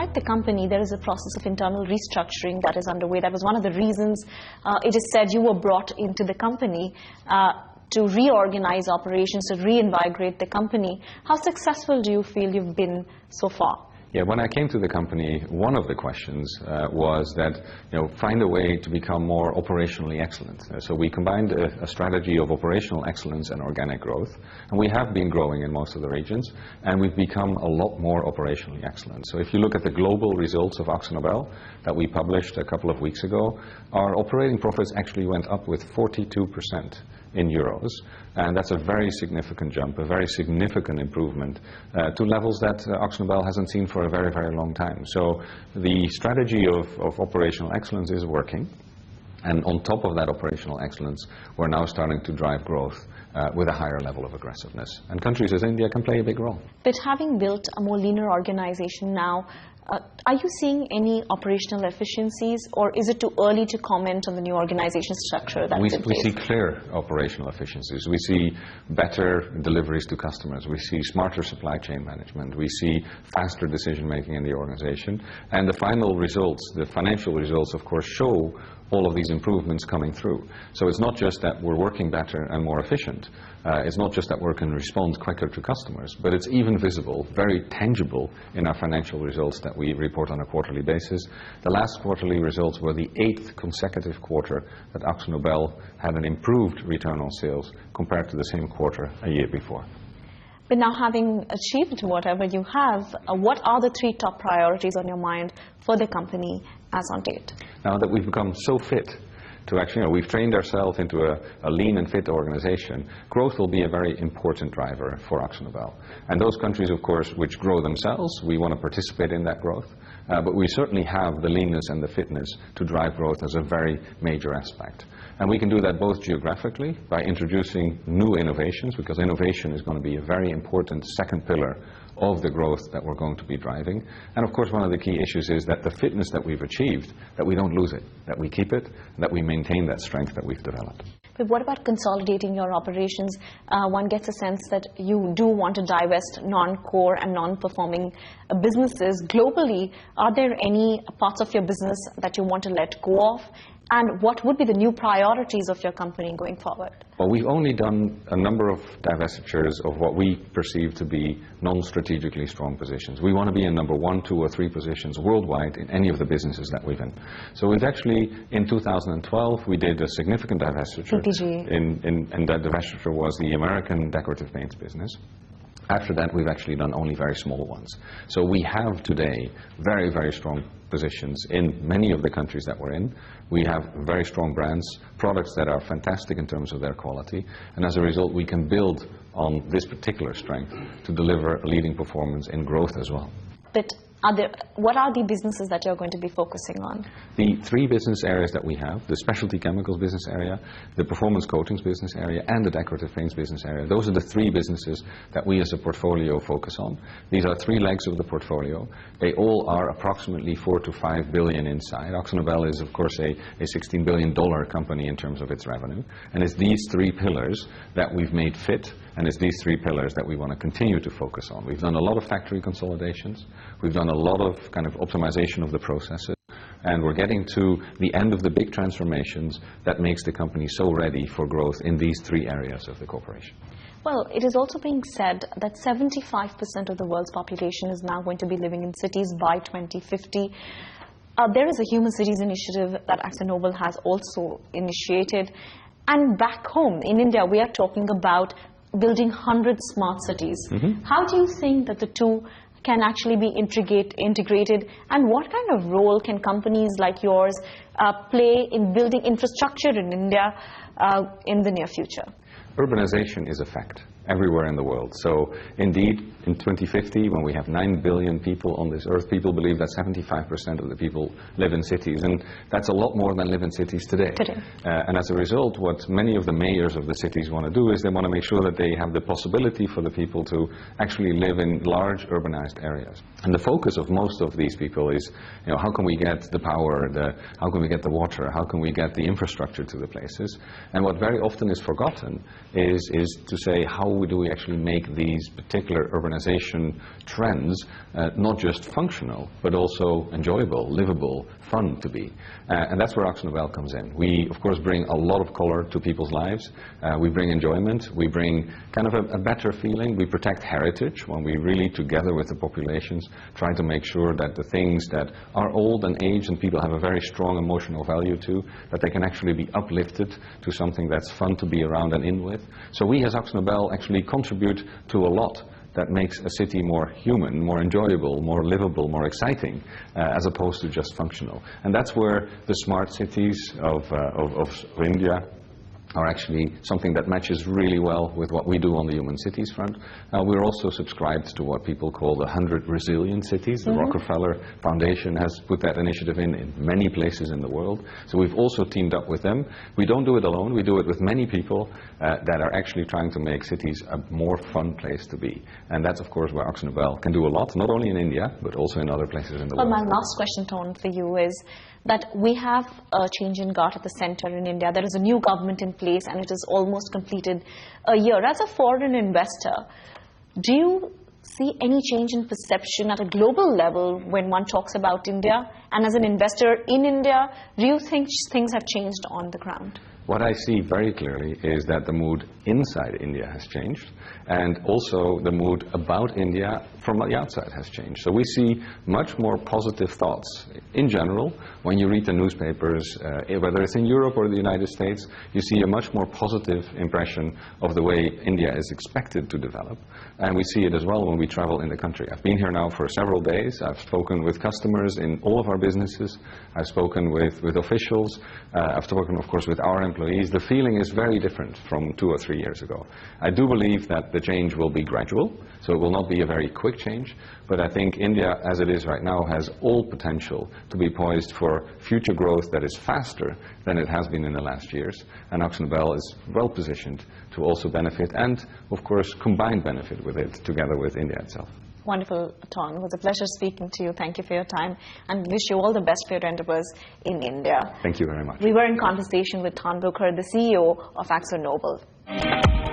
inside the company, there is a process of internal restructuring that is underway. That was one of the reasons it is said you were brought into the company to reorganize operations, to reinvigorate the company. How successful do you feel you've been so far? Yeah, when I came to the company, one of the questions was that, find a way to become more operationally excellent. So we combined a strategy of operational excellence and organic growth, and we have been growing in most of the regions, and we've become a lot more operationally excellent. So if you look at the global results of AkzoNobel that we published a couple of weeks ago, our operating profits actually went up with 42% in euros, and that's a very significant jump, a very significant improvement to levels that AkzoNobel hasn't seen for a very, very long time. So the strategy of operational excellence is working, and on top of that operational excellence, we're now starting to drive growth with a higher level of aggressiveness. And countries as India can play a big role. But having built a more leaner organization now, are you seeing any operational efficiencies, or is it too early to comment on the new organization structure that's in place? We see clear operational efficiencies. We see better deliveries to customers. We see smarter supply chain management. We see faster decision making in the organization. And the final results, the financial results, of course, show all of these improvements coming through. So it's not just that we're working better and more efficient. It's not just that we can respond quicker to customers, but it's even visible, very tangible in our financial results that we report on a quarterly basis. The last quarterly results were the 8th consecutive quarter that AkzoNobel had an improved return on sales compared to the same quarter a year before. But now, having achieved whatever you have, what are the 3 top priorities on your mind for the company as on date? Now that we've become so fit to actually, we've trained ourselves into a lean and fit organization, growth will be a very important driver for AkzoNobel. And those countries, of course, which grow themselves, we want to participate in that growth. But we certainly have the leanness and the fitness to drive growth as a very major aspect. And we can do that both geographically by introducing new innovations, because innovation is going to be a very important second pillar of the growth that we're going to be driving. And of course, one of the key issues is that the fitness that we've achieved, that we don't lose it, that we keep it, that we maintain that strength that we've developed. But what about consolidating your operations? One gets a sense that you do want to divest non-core and non-performing businesses. Globally, are there any parts of your business that you want to let go of? And what would be the new priorities of your company going forward? Well, we've only done a number of divestitures of what we perceive to be non-strategically strong positions. We want to be in number 1, 2, or 3 positions worldwide in any of the businesses that we've in. So we've actually, in 2012, we did a significant divestiture. And that divestiture was the American decorative paints business. After that, we've actually done only very small ones. So we have today very, very strong positions in many of the countries that we're in. We have very strong brands, products that are fantastic in terms of their quality, and as a result we can build on this particular strength to deliver a leading performance in growth as well. But what are the businesses that you're going to be focusing on? The 3 business areas that we have, the specialty chemicals business area, the performance coatings business area, and the decorative paints business area. Those are the 3 businesses that we as a portfolio focus on. These are 3 legs of the portfolio. They all are approximately 4 to 5 billion inside. AkzoNobel is, of course, a $16 billion company in terms of its revenue. And it's these 3 pillars that we've made fit, and it's these 3 pillars that we want to continue to focus on. We've done a lot of factory consolidations. We've done a lot of kind of optimization of the processes. And we're getting to the end of the big transformations that makes the company so ready for growth in these 3 areas of the corporation. Well, it is also being said that 75% of the world's population is now going to be living in cities by 2050. There is a Human Cities initiative that AkzoNobel has also initiated. And back home in India, we are talking about building 100 smart cities. How do you think that the 2 can actually be integrated, and what kind of role can companies like yours play in building infrastructure in India in the near future? Urbanization is a fact everywhere in the world. So indeed, in 2050, when we have 9 billion people on this earth, people believe that 75% of the people live in cities, and that's a lot more than live in cities today. And as a result, what many of the mayors of the cities want to do is they want to make sure that they have the possibility for the people to actually live in large urbanized areas. And the focus of most of these people is, how can we get the power, how can we get the water, how can we get the infrastructure to the places? And what very often is forgotten is to say, how do we actually make these particular urbanization trends not just functional, but also enjoyable, livable, fun to be. And that's where AkzoNobel comes in. We, of course, bring a lot of color to people's lives. We bring enjoyment. We bring kind of a better feeling. We protect heritage when we really, together with the populations, try to make sure that the things that are old and aged and people have a very strong emotional value to, that they can actually be uplifted to something that's fun to be around and in with. So we as AkzoNobel actually contribute to a lot that makes a city more human, more enjoyable, more livable, more exciting, as opposed to just functional. And that's where the smart cities of India are actually something that matches really well with what we do on the human cities front. We're also subscribed to what people call the 100 resilient cities. The Rockefeller Foundation has put that initiative in many places in the world. So we've also teamed up with them. We don't do it alone. We do it with many people that are actually trying to make cities a more fun place to be. And that's, of course, where AkzoNobel can do a lot, not only in India, but also in other places in the world. Well, my last question, Ton, for you is that we have a change in guard at the center in India. There is a new government in place and it is almost completed a year. As a foreign investor, do you see any change in perception at a global level when one talks about India? And as an investor in India, do you think things have changed on the ground? What I see very clearly is that the mood inside India has changed, and also the mood about India from the outside has changed. So we see much more positive thoughts in general. When you read the newspapers, whether it's in Europe or the United States, you see a much more positive impression of the way India is expected to develop. And we see it as well when we travel in the country. I've been here now for several days. I've spoken with customers in all of our businesses. I've spoken with officials. I've spoken, of course, with our employees. The feeling is very different from 2 or 3 years ago. I do believe that the change will be gradual, so it will not be a very quick change, but I think India, as it is right now, has all potential to be poised for future growth that is faster than it has been in the last years, and AkzoNobel is well positioned to also benefit and, of course, combine benefit with it together with India itself. Wonderful, Ton. It was a pleasure speaking to you. Thank you for your time and wish you all the best for your endeavors in India. Thank you very much. We were in conversation with Ton Booker, the CEO of AkzoNobel.